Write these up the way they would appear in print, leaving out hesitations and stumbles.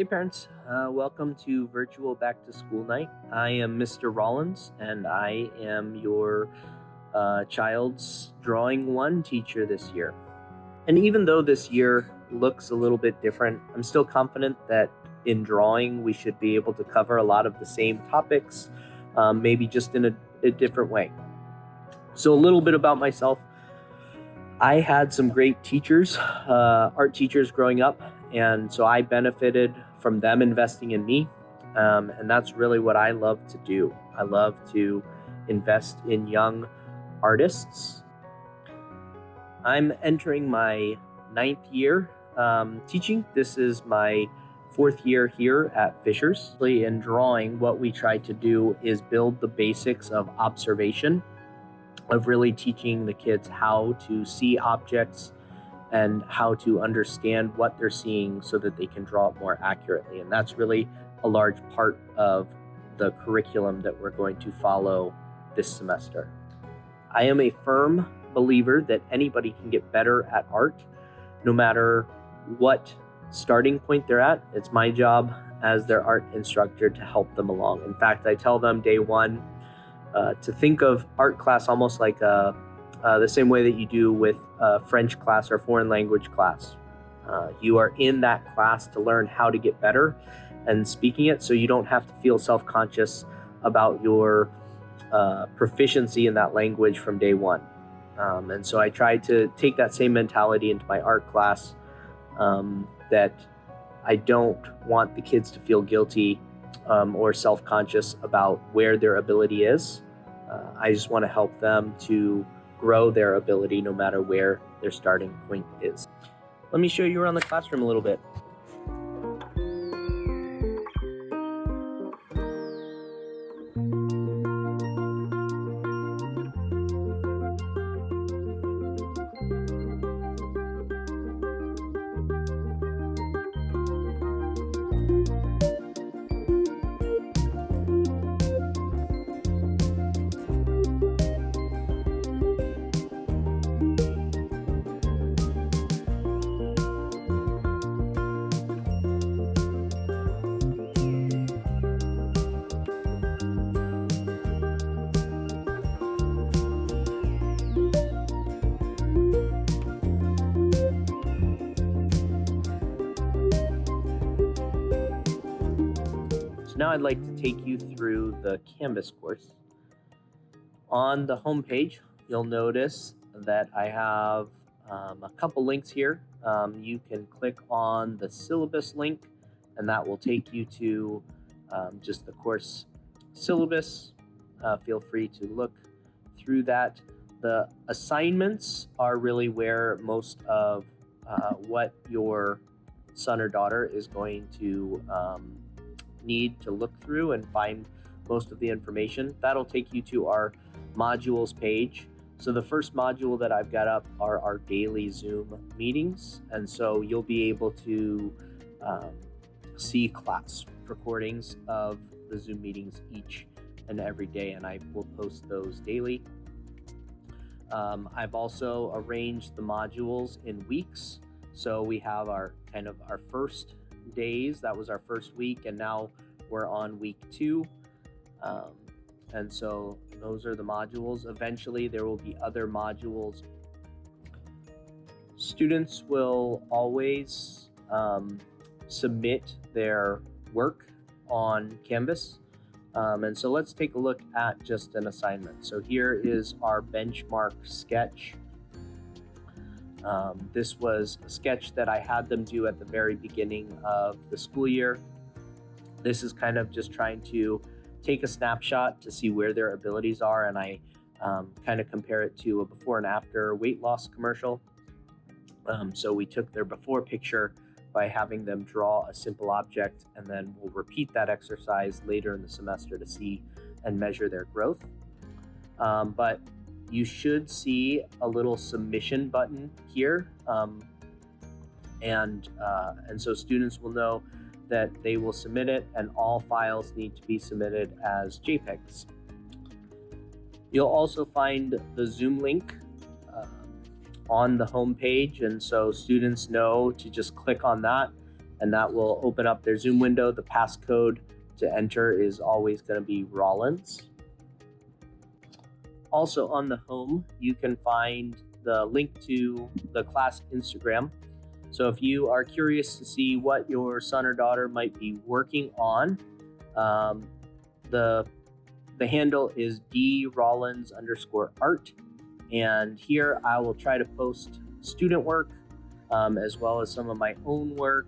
Hey parents, welcome to virtual back to school night. I am Mr. Rollins and I am your child's drawing one teacher this year. And even though this year looks a little bit different, I'm still confident that in drawing we should be able to cover a lot of the same topics, maybe just in a different way. So a little bit about myself. I had some great teachers, art teachers growing up, and so I benefited from them investing in me. And that's really what I love to do. I love to invest in young artists. I'm entering my 9th year teaching. This is my 4th year here at Fishers. In drawing, what we try to do is build the basics of observation, of really teaching the kids how to see objects and how to understand what they're seeing so that they can draw it more accurately. And that's really a large part of the curriculum that we're going to follow this semester. I am a firm believer that anybody can get better at art, no matter what starting point they're at. It's my job as their art instructor to help them along. In fact, I tell them day one, to think of art class almost like the same way that you do with a French class or foreign language class. You are in that class to learn how to get better and speaking it, so you don't have to feel self-conscious about your proficiency in that language from day one. And so I try to take that same mentality into my art class, that I don't want the kids to feel guilty or self-conscious about where their ability is. I just want to help them to grow their ability no matter where their starting point is. Let me show you around the classroom a little bit. So now I'd like to take you through the Canvas course. On the home page, you'll notice that I have a couple links here. You can click on the syllabus link, and that will take you to just the course syllabus. Feel free to look through that. The assignments are really where most of what your son or daughter is going to need to look through and find most of the information. That'll take you to our modules page. So the first module that I've got up are our daily Zoom meetings. And so you'll be able to see class recordings of the Zoom meetings each and every day, and I will post those daily. I've also arranged the modules in weeks. So we have our first days. That was our first week, and now we're on week 2. And so those are the modules. Eventually there will be other modules. Students will always submit their work on Canvas. And so let's take a look at just an assignment. So here is our benchmark sketch. This was a sketch that I had them do at the very beginning of the school year. This is kind of just trying to take a snapshot to see where their abilities are, and I kind of compare it to a before and after weight loss commercial. So we took their before picture by having them draw a simple object, and then we'll repeat that exercise later in the semester to see and measure their growth. But you should see a little submission button here, and so students will know that they will submit it, and all files need to be submitted as JPEGs. You'll also find the Zoom link on the home page, and so students know to just click on that and that will open up their Zoom window. The passcode to enter is always going to be Rollins. Also on the home, you can find the link to the class Instagram. So if you are curious to see what your son or daughter might be working on, the handle is drollins_art. And here I will try to post student work as well as some of my own work.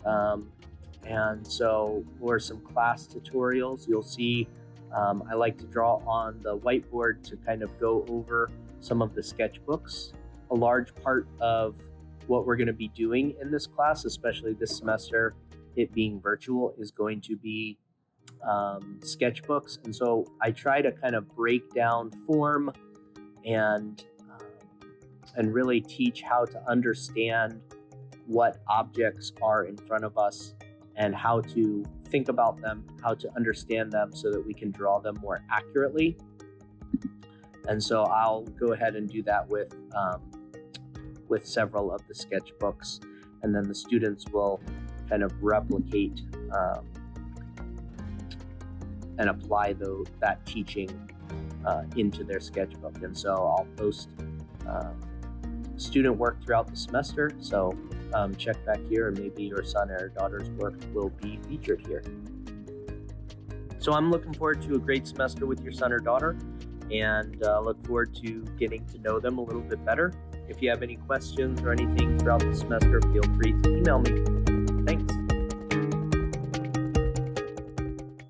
And so for some class tutorials, you'll see I like to draw on the whiteboard to kind of go over some of the sketchbooks. A large part of what we're going to be doing in this class, especially this semester, it being virtual, is going to be sketchbooks. And so I try to kind of break down form and really teach how to understand what objects are in front of us and how to think about them, how to understand them so that we can draw them more accurately. And so I'll go ahead and do that with several of the sketchbooks, and then the students will kind of replicate and apply that teaching into their sketchbook. And so I'll post student work throughout the semester. So check back here, and maybe your son or daughter's work will be featured here. So I'm looking forward to a great semester with your son or daughter, and look forward to getting to know them a little bit better. If you have any questions or anything throughout the semester, feel free to email me.